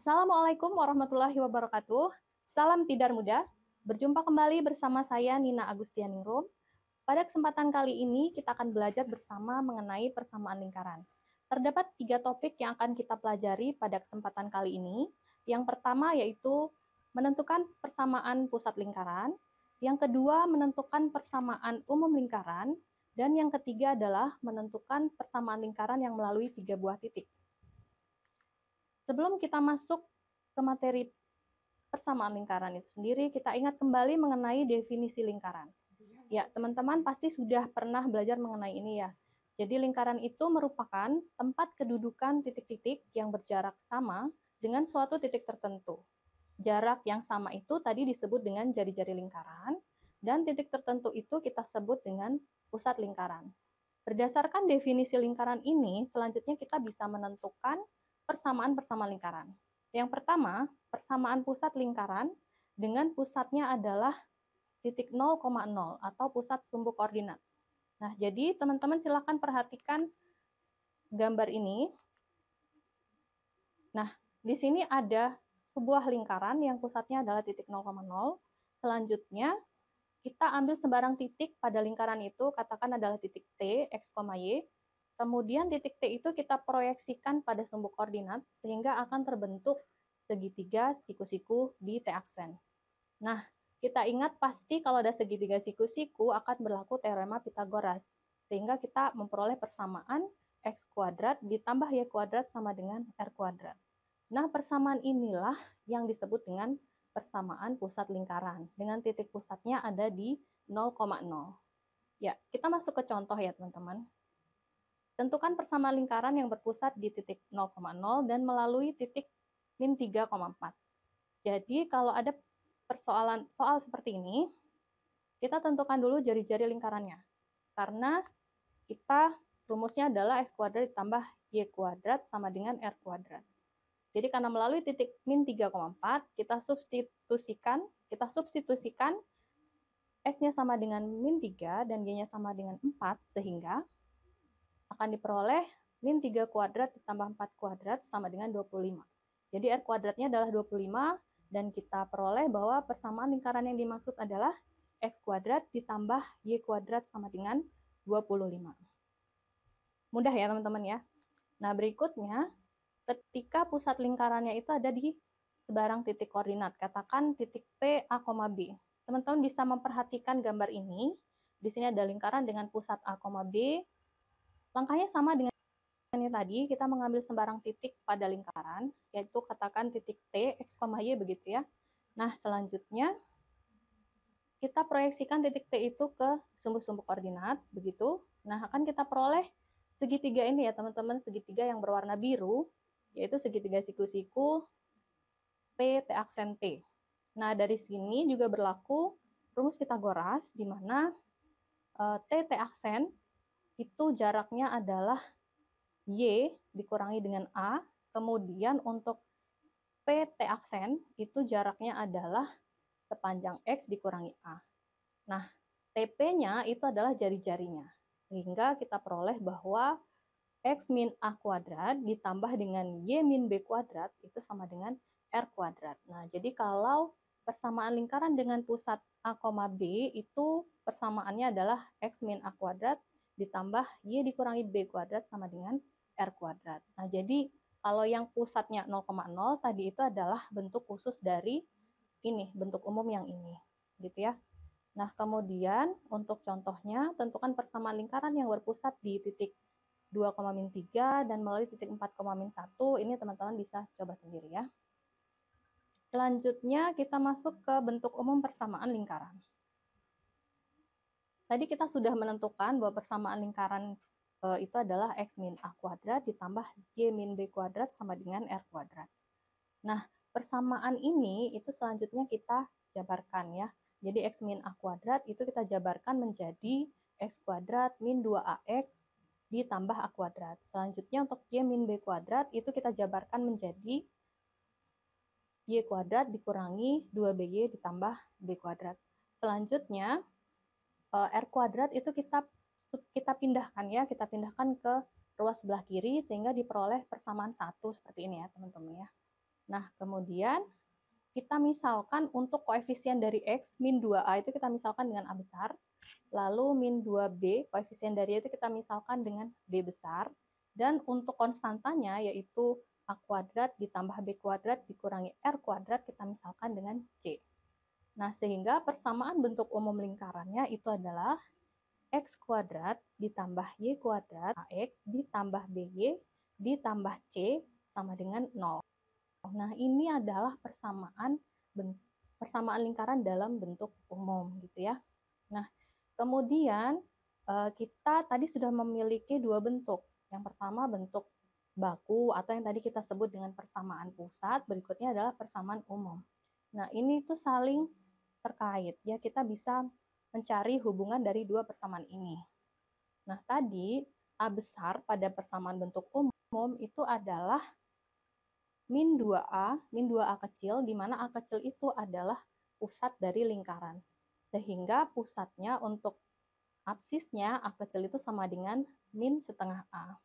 Assalamualaikum warahmatullahi wabarakatuh. Salam tidar muda. Berjumpa kembali bersama saya Nina Agustianingrum. Pada kesempatan kali ini kita akan belajar bersama mengenai persamaan lingkaran. Terdapat 3 topik yang akan kita pelajari pada kesempatan kali ini. Yang pertama yaitu menentukan persamaan pusat lingkaran. Yang kedua menentukan persamaan umum lingkaran. Dan yang ketiga adalah menentukan persamaan lingkaran yang melalui 3 buah titik. Sebelum kita masuk ke materi persamaan lingkaran itu sendiri, kita ingat kembali mengenai definisi lingkaran. Ya, teman-teman pasti sudah pernah belajar mengenai ini ya. Jadi lingkaran itu merupakan tempat kedudukan titik-titik yang berjarak sama dengan suatu titik tertentu. Jarak yang sama itu tadi disebut dengan jari-jari lingkaran, dan titik tertentu itu kita sebut dengan pusat lingkaran. Berdasarkan definisi lingkaran ini, selanjutnya kita bisa menentukan persamaan-persamaan lingkaran. Yang pertama, persamaan pusat lingkaran dengan pusatnya adalah titik 0,0 atau pusat sumbu koordinat. Nah, jadi teman-teman silakan perhatikan gambar ini. Nah, di sini ada sebuah lingkaran yang pusatnya adalah titik 0,0. Selanjutnya, kita ambil sembarang titik pada lingkaran itu, katakan adalah titik T, X, Y. Kemudian titik T itu kita proyeksikan pada sumbu koordinat sehingga akan terbentuk segitiga siku-siku di T aksen. Nah, kita ingat pasti kalau ada segitiga siku-siku akan berlaku teorema Pitagoras. Sehingga kita memperoleh persamaan X kuadrat ditambah Y kuadrat sama dengan R kuadrat. Nah, persamaan inilah yang disebut dengan persamaan pusat lingkaran. Dengan titik pusatnya ada di 0,0. Ya, kita masuk ke contoh ya teman-teman. Tentukan persamaan lingkaran yang berpusat di titik 0,0 dan melalui titik min 3,4. Jadi kalau ada soal seperti ini, kita tentukan dulu jari-jari lingkarannya. Karena kita rumusnya adalah X kuadrat ditambah Y kuadrat sama dengan R kuadrat. Jadi karena melalui titik min 3,4, kita substitusikan X-nya sama dengan min 3 dan Y-nya sama dengan 4, sehingga akan diperoleh min 3 kuadrat ditambah 4 kuadrat sama dengan 25. Jadi R kuadratnya adalah 25, dan kita peroleh bahwa persamaan lingkaran yang dimaksud adalah X kuadrat ditambah Y kuadrat sama dengan 25. Mudah ya teman-teman ya. Nah berikutnya, ketika pusat lingkarannya itu ada di sebarang titik koordinat, katakan titik P, A, B. Teman-teman bisa memperhatikan gambar ini. Di sini ada lingkaran dengan pusat A, B. Langkahnya sama dengan ini tadi, kita mengambil sembarang titik pada lingkaran, yaitu katakan titik T, X, Y begitu ya. Nah, selanjutnya kita proyeksikan titik T itu ke sumbu-sumbu koordinat, begitu. Nah, akan kita peroleh segitiga ini ya teman-teman, segitiga yang berwarna biru, yaitu segitiga siku-siku P, T aksen T. Nah, dari sini juga berlaku rumus Pitagoras, di mana T, T aksen itu jaraknya adalah Y dikurangi dengan A, kemudian untuk PT aksen itu jaraknya adalah sepanjang X dikurangi A. Nah, TP-nya itu adalah jari-jarinya. Sehingga kita peroleh bahwa X min A kuadrat ditambah dengan Y min B kuadrat itu sama dengan R kuadrat. Nah, jadi kalau persamaan lingkaran dengan pusat A, B itu persamaannya adalah X min A kuadrat ditambah Y dikurangi B kuadrat sama dengan R kuadrat. Nah, jadi kalau yang pusatnya 0,0 tadi itu adalah bentuk khusus dari ini, bentuk umum yang ini, gitu ya. Nah, kemudian untuk contohnya, tentukan persamaan lingkaran yang berpusat di titik 2,-3 dan melalui titik 4,-1. Ini teman-teman bisa coba sendiri ya. Selanjutnya kita masuk ke bentuk umum persamaan lingkaran. Tadi kita sudah menentukan bahwa persamaan lingkaran itu adalah X min A kuadrat ditambah Y min B kuadrat sama dengan R kuadrat. Nah, persamaan ini itu selanjutnya kita jabarkan ya. Jadi X min A kuadrat itu kita jabarkan menjadi X kuadrat min 2AX ditambah A kuadrat. Selanjutnya untuk Y min B kuadrat itu kita jabarkan menjadi Y kuadrat dikurangi 2BY ditambah B kuadrat. Selanjutnya R kuadrat itu kita pindahkan ya, kita pindahkan ke ruas sebelah kiri sehingga diperoleh persamaan 1 seperti ini ya teman-teman ya. Nah, kemudian kita misalkan untuk koefisien dari X, min 2A itu kita misalkan dengan A besar, lalu min 2B, koefisien dari itu kita misalkan dengan B besar, dan untuk konstantanya yaitu A kuadrat ditambah B kuadrat dikurangi R kuadrat kita misalkan dengan C. Nah, sehingga persamaan bentuk umum lingkarannya itu adalah X kuadrat ditambah Y kuadrat AX ditambah BY ditambah C sama dengan 0. Nah, ini adalah persamaan lingkaran dalam bentuk umum gitu ya. Nah, kemudian kita tadi sudah memiliki dua bentuk. Yang pertama bentuk baku atau yang tadi kita sebut dengan persamaan pusat, berikutnya adalah persamaan umum. Nah, ini tuh saling terkait ya, kita bisa mencari hubungan dari dua persamaan ini. Nah, tadi A besar pada persamaan bentuk umum itu adalah min 2A kecil, di mana A kecil itu adalah pusat dari lingkaran. Sehingga pusatnya untuk absisnya A kecil itu sama dengan min setengah A.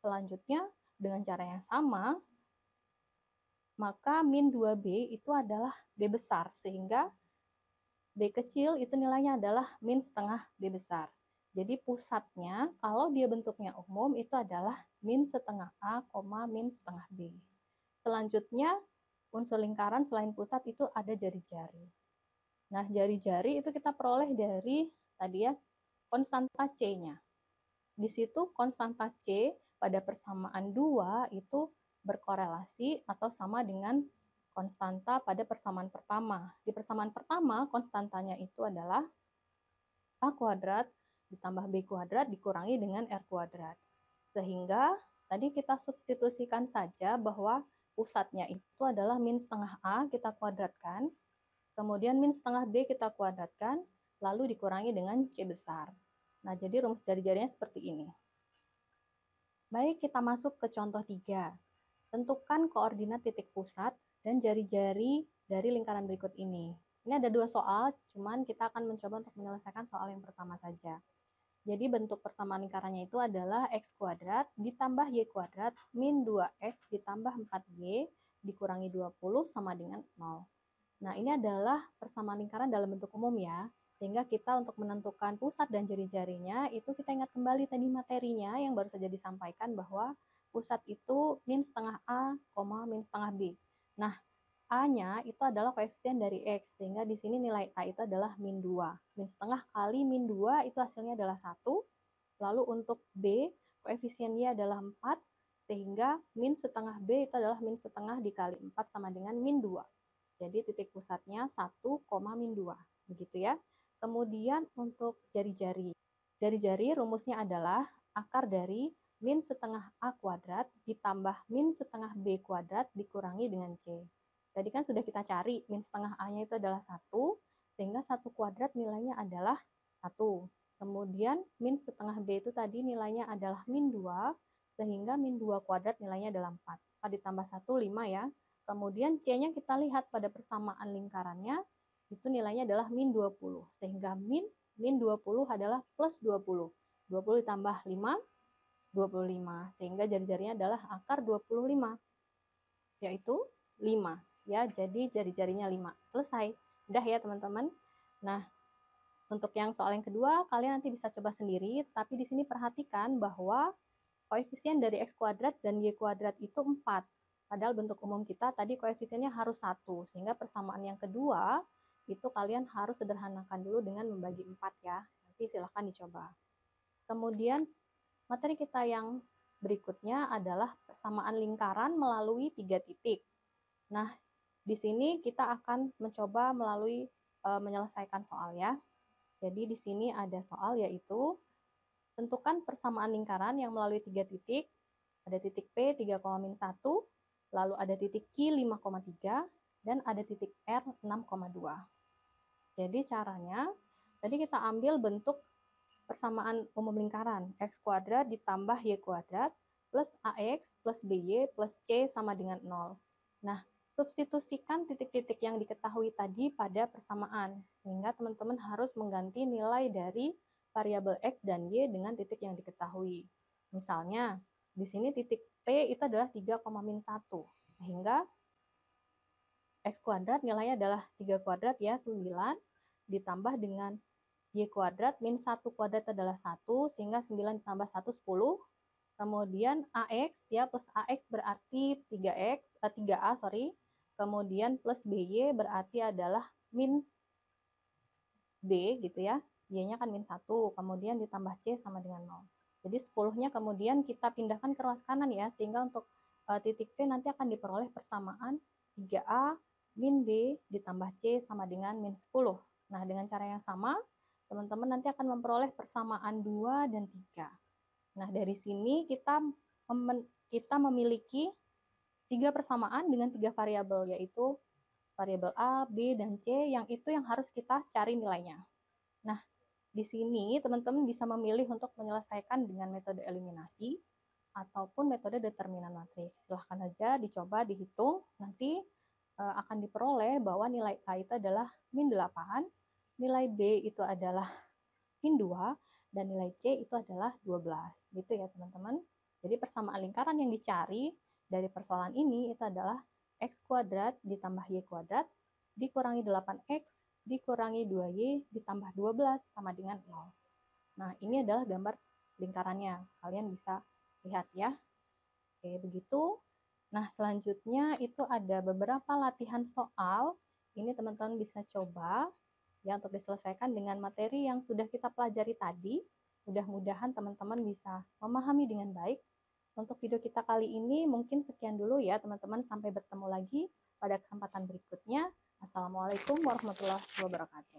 Selanjutnya, dengan cara yang sama, maka min 2B itu adalah B besar, sehingga B kecil itu nilainya adalah min setengah B besar. Jadi pusatnya, kalau dia bentuknya umum, itu adalah min setengah A, min setengah B. Selanjutnya, unsur lingkaran selain pusat itu ada jari-jari. Nah, jari-jari itu kita peroleh dari tadi ya, konstanta C-nya. Di situ konstanta C pada persamaan 2 itu berkorelasi atau sama dengan konstanta pada persamaan pertama. Di persamaan pertama, konstantanya itu adalah A kuadrat ditambah B kuadrat dikurangi dengan R kuadrat. Sehingga tadi kita substitusikan saja bahwa pusatnya itu adalah min setengah A kita kuadratkan, kemudian min setengah B kita kuadratkan, lalu dikurangi dengan C besar. Nah, jadi rumus jari-jarinya seperti ini. Baik, kita masuk ke contoh 3. Tentukan koordinat titik pusat dan jari-jari dari lingkaran berikut ini. Ini ada dua soal, cuman kita akan mencoba untuk menyelesaikan soal yang pertama saja. Jadi bentuk persamaan lingkarannya itu adalah X kuadrat ditambah Y kuadrat min 2X ditambah 4Y dikurangi 20 sama dengan 0. Nah, ini adalah persamaan lingkaran dalam bentuk umum ya. Sehingga kita untuk menentukan pusat dan jari-jarinya, itu kita ingat kembali tadi materinya yang baru saja disampaikan bahwa pusat itu min setengah A, min setengah B. Nah, A-nya itu adalah koefisien dari X, sehingga di sini nilai A itu adalah min 2. Min setengah kali min 2 itu hasilnya adalah 1. Lalu untuk B, koefisiennya adalah 4, sehingga min setengah B itu adalah min setengah dikali 4 sama dengan min 2. Jadi titik pusatnya 1, min 2. Begitu ya. Kemudian untuk jari-jari. Jari-jari rumusnya adalah akar dari min setengah A kuadrat ditambah min setengah B kuadrat dikurangi dengan C. Tadi kan sudah kita cari, min setengah A-nya itu adalah 1, sehingga 1 kuadrat nilainya adalah 1. Kemudian min setengah B itu tadi nilainya adalah min 2, sehingga min 2 kuadrat nilainya adalah 4. 4 ditambah 1, 5 ya. Kemudian C-nya kita lihat pada persamaan lingkarannya, itu nilainya adalah min 20. Sehingga min 20 adalah plus 20. 20 ditambah 5, 25. Sehingga jari-jarinya adalah akar 25, yaitu 5. Ya, jadi jari-jarinya 5. Selesai. Udah ya teman-teman. Nah, untuk yang soal yang kedua, kalian nanti bisa coba sendiri, tapi di sini perhatikan bahwa koefisien dari X kuadrat dan Y kuadrat itu 4. Padahal bentuk umum kita tadi koefisiennya harus 1, sehingga persamaan yang kedua itu kalian harus sederhanakan dulu dengan membagi 4 ya. Nanti silahkan dicoba. Kemudian materi kita yang berikutnya adalah persamaan lingkaran melalui 3 titik. Nah, di sini kita akan mencoba melalui menyelesaikan soal ya. Jadi di sini ada soal yaitu tentukan persamaan lingkaran yang melalui 3 titik. Ada titik P 3,-1, lalu ada titik Q 5,3, dan ada titik R 6,2. Jadi caranya, tadi kita ambil bentuk persamaan umum lingkaran, X kuadrat ditambah Y kuadrat plus AX plus BY plus C sama dengan 0. Nah, substitusikan titik-titik yang diketahui tadi pada persamaan, sehingga teman-teman harus mengganti nilai dari variabel X dan Y dengan titik yang diketahui. Misalnya, di sini titik P itu adalah 3,-1, sehingga X kuadrat nilainya adalah 3 kuadrat ya, 9, ditambah dengan Y kuadrat min 1 kuadrat adalah 1, sehingga 9 ditambah 1, 10. Kemudian AX ya, plus AX berarti 3A, sorry. Kemudian plus BY berarti adalah min B gitu ya. Y-nya kan min 1, kemudian ditambah C sama dengan 0. Jadi 10-nya kemudian kita pindahkan ke ruas kanan ya, sehingga untuk titik P nanti akan diperoleh persamaan 3A min B ditambah C sama dengan min 10. Nah, dengan cara yang sama, teman-teman nanti akan memperoleh persamaan 2 dan 3. Nah, dari sini kita memiliki 3 persamaan dengan 3 variabel, yaitu variabel A, B, dan C, yang itu yang harus kita cari nilainya. Nah, di sini teman-teman bisa memilih untuk menyelesaikan dengan metode eliminasi ataupun metode determinan matriks. Silahkan aja dicoba, dihitung. Nanti akan diperoleh bahwa nilai A itu adalah min 8, nilai B itu adalah min 2, dan nilai C itu adalah 12. Gitu ya teman-teman. Jadi persamaan lingkaran yang dicari dari persoalan ini itu adalah X kuadrat ditambah Y kuadrat dikurangi 8X dikurangi 2Y ditambah 12 sama dengan 0. Nah, ini adalah gambar lingkarannya. Kalian bisa lihat ya. Oke, begitu. Nah, selanjutnya itu ada beberapa latihan soal. Ini teman-teman bisa coba ya untuk diselesaikan dengan materi yang sudah kita pelajari tadi. Mudah-mudahan teman-teman bisa memahami dengan baik. Untuk video kita kali ini mungkin sekian dulu ya teman-teman. Sampai bertemu lagi pada kesempatan berikutnya. Assalamualaikum warahmatullahi wabarakatuh.